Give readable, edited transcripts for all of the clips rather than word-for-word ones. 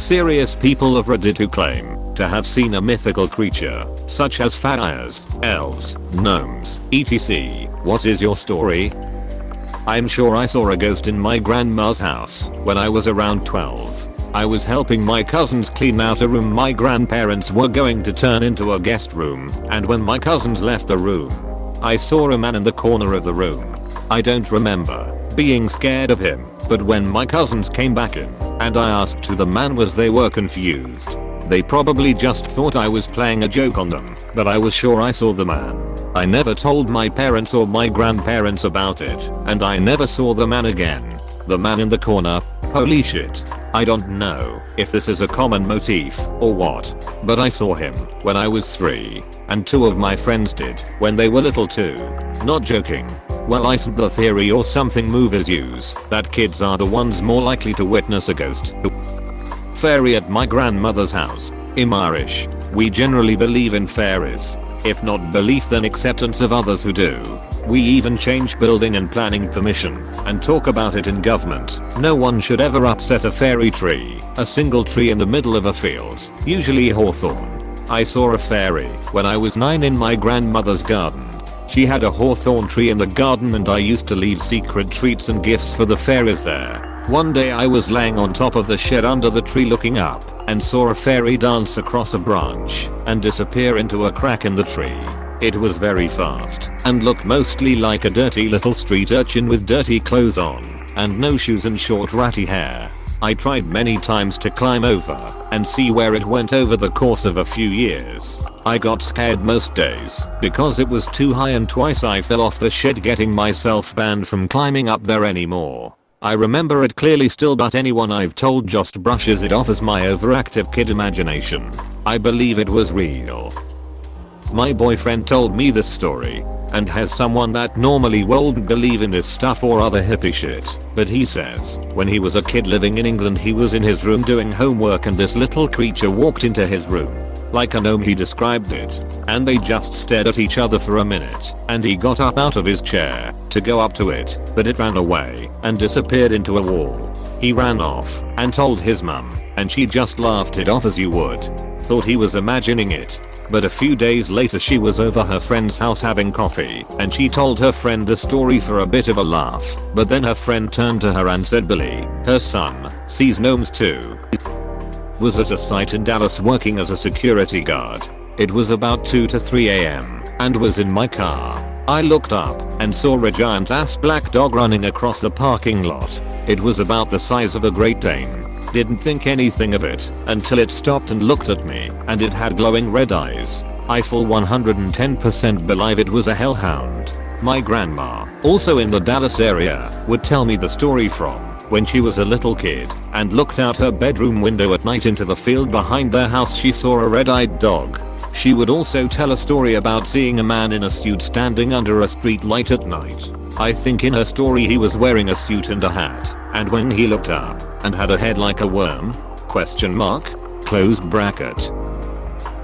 Serious people of Reddit who claim to have seen a mythical creature, such as fairies, elves, gnomes, etc. What is your story? I'm sure I saw a ghost in my grandma's house when I was around 12. I was helping my cousins clean out a room my grandparents were going to turn into a guest room, and when my cousins left the room, I saw a man in the corner of the room. I don't remember being scared of him, but when my cousins came back in and I asked who the man was, they were confused. They probably just thought I was playing a joke on them, but I was sure I saw the man. I never told my parents or my grandparents about it, and I never saw the man again. The man in the corner? Holy shit. I don't know if this is a common motif or what, but I saw him when I was 3, and 2 of my friends did when they were little too. Not joking. Well, isn't the theory or something movers use that kids are the ones more likely to witness a ghost? Fairy at my grandmother's house. I'm Irish. We generally believe in fairies. If not belief, then acceptance of others who do. We even change building and planning permission and talk about it in government. No one should ever upset a fairy tree, a single tree in the middle of a field, usually hawthorn. I saw a fairy when I was 9 in my grandmother's garden. She had a hawthorn tree in the garden and I used to leave secret treats and gifts for the fairies there. One day I was laying on top of the shed under the tree looking up and saw a fairy dance across a branch and disappear into a crack in the tree. It was very fast and looked mostly like a dirty little street urchin with dirty clothes on and no shoes and short ratty hair. I tried many times to climb over and see where it went over the course of a few years. I got scared most days because it was too high, and twice I fell off the shed, getting myself banned from climbing up there anymore. I remember it clearly still, but anyone I've told just brushes it off as my overactive kid imagination. I believe it was real. My boyfriend told me this story and has someone that normally wouldn't believe in this stuff or other hippie shit, but he says when he was a kid living in England, he was in his room doing homework and this little creature walked into his room. Like a gnome, he described it, and they just stared at each other for a minute, and he got up out of his chair to go up to it, but it ran away and disappeared into a wall. He ran off and told his mum, and she just laughed it off as you would. Thought he was imagining it. But a few days later she was over her friend's house having coffee, and she told her friend the story for a bit of a laugh, but then her friend turned to her and said Billy, her son, sees gnomes too. Was at a site in Dallas working as a security guard. It was about 2 to 3 am and was in my car. I looked up and saw a giant ass black dog running across the parking lot. It was about the size of a Great Dane. Didn't think anything of it until it stopped and looked at me, and it had glowing red eyes. I full 110% believe it was a hellhound. My grandma, also in the Dallas area, would tell me the story from when she was a little kid and looked out her bedroom window at night into the field behind their house. She saw a red-eyed dog. She would also tell a story about seeing a man in a suit standing under a street light at night. I think in her story he was wearing a suit and a hat, and when he looked up and had a head like a worm? Question mark? Close bracket.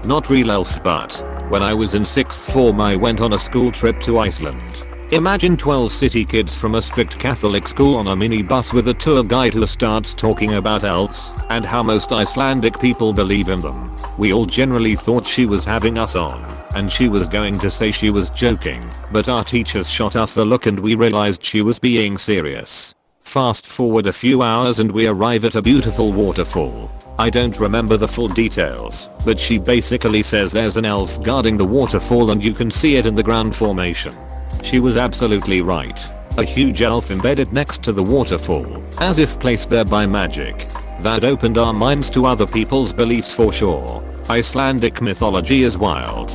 Not real elf, but when I was in 6th form I went on a school trip to Iceland. Imagine 12 city kids from a strict Catholic school on a minibus with a tour guide who starts talking about elves and how most Icelandic people believe in them. We all generally thought she was having us on, and she was going to say she was joking, but our teachers shot us a look and we realized she was being serious. Fast forward a few hours and we arrive at a beautiful waterfall. I don't remember the full details, but she basically says there's an elf guarding the waterfall and you can see it in the ground formation. She was absolutely right. A huge elf embedded next to the waterfall, as if placed there by magic. That opened our minds to other people's beliefs for sure. Icelandic mythology is wild.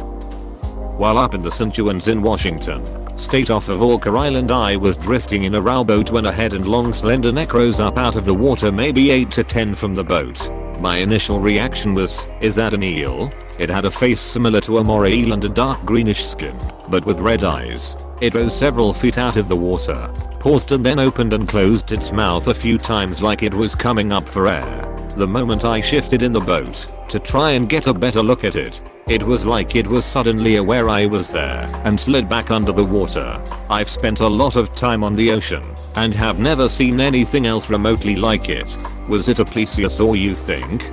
While up in the St. John's in Washington state off of Orca Island, I was drifting in a rowboat when a head and long slender neck rose up out of the water, maybe 8 to 10 from the boat. My initial reaction was, is that an eel? It had a face similar to a moray eel and a dark greenish skin, but with red eyes. It rose several feet out of the water, paused and then opened and closed its mouth a few times like it was coming up for air. The moment I shifted in the boat to try and get a better look at it, It was like it was suddenly aware I was there and slid back under the water. I've spent a lot of time on the ocean and have never seen anything else remotely like it. Was it a plesiosaur, you think?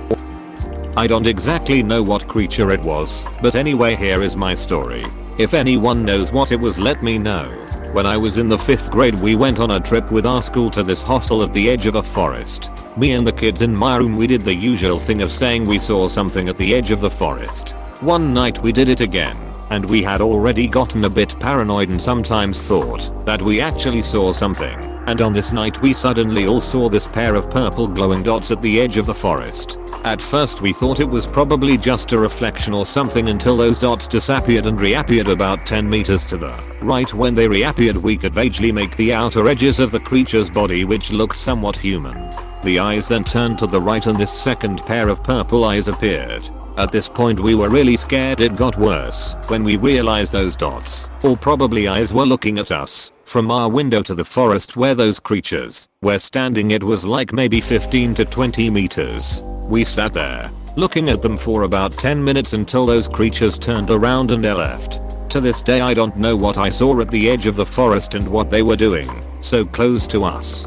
I don't exactly know what creature it was, but anyway, here is my story. If anyone knows what it was, let me know. When I was in the 5th grade, we went on a trip with our school to this hostel at the edge of a forest. Me and the kids in my room, we did the usual thing of saying we saw something at the edge of the forest. One night we did it again, and we had already gotten a bit paranoid and sometimes thought that we actually saw something. And on this night we suddenly all saw this pair of purple glowing dots at the edge of the forest. At first we thought it was probably just a reflection or something until those dots disappeared and reappeared about 10 meters to the right. When they reappeared, we could vaguely make the outer edges of the creature's body, which looked somewhat human. The eyes then turned to the right and this second pair of purple eyes appeared. At this point we were really scared. It got worse when we realized those dots, or probably eyes, were looking at us from our window to the forest where those creatures were standing. It was like maybe 15 to 20 meters. We sat there looking at them for about 10 minutes until those creatures turned around and they left. To this day I don't know what I saw at the edge of the forest and what they were doing so close to us.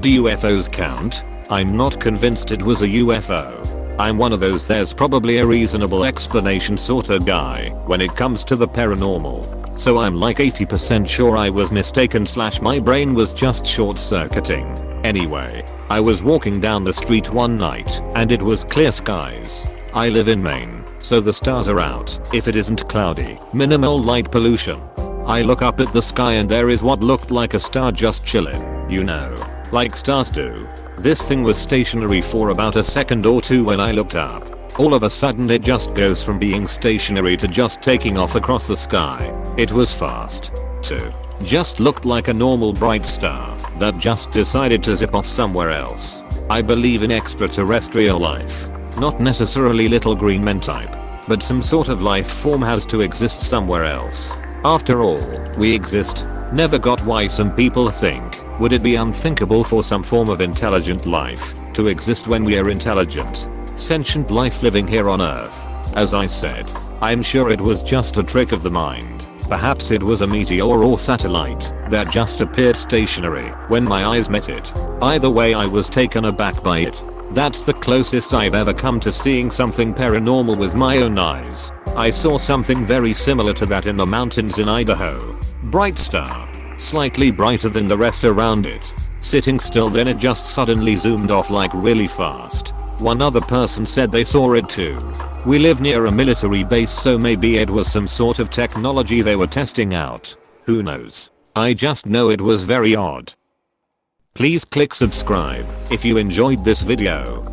Do UFOs count? I'm not convinced it was a UFO. I'm one of those there's probably a reasonable explanation sorta guy when it comes to the paranormal. So I'm like 80% sure I was mistaken / my brain was just short circuiting. Anyway, I was walking down the street one night and it was clear skies. I live in Maine, so the stars are out if it isn't cloudy, minimal light pollution. I look up at the sky and there is what looked like a star just chilling, you know, like stars do. This thing was stationary for about a second or two. When I looked up, all of a sudden it just goes from being stationary to just taking off across the sky. It was fast, too. Just looked like a normal bright star that just decided to zip off somewhere else. I believe in extraterrestrial life. Not necessarily little green men type, but some sort of life form has to exist somewhere else. After all, we exist. Never got why some people think, would it be unthinkable for some form of intelligent life to exist when we are intelligent, sentient life living here on Earth? As I said, I'm sure it was just a trick of the mind. Perhaps it was a meteor or satellite that just appeared stationary when my eyes met it. Either way, I was taken aback by it. That's the closest I've ever come to seeing something paranormal with my own eyes. I saw something very similar to that in the mountains in Idaho. Bright star, slightly brighter than the rest around it. Sitting still, then it just suddenly zoomed off like really fast. One other person said they saw it too. We live near a military base, so maybe it was some sort of technology they were testing out. Who knows? I just know it was very odd. Please click subscribe if you enjoyed this video.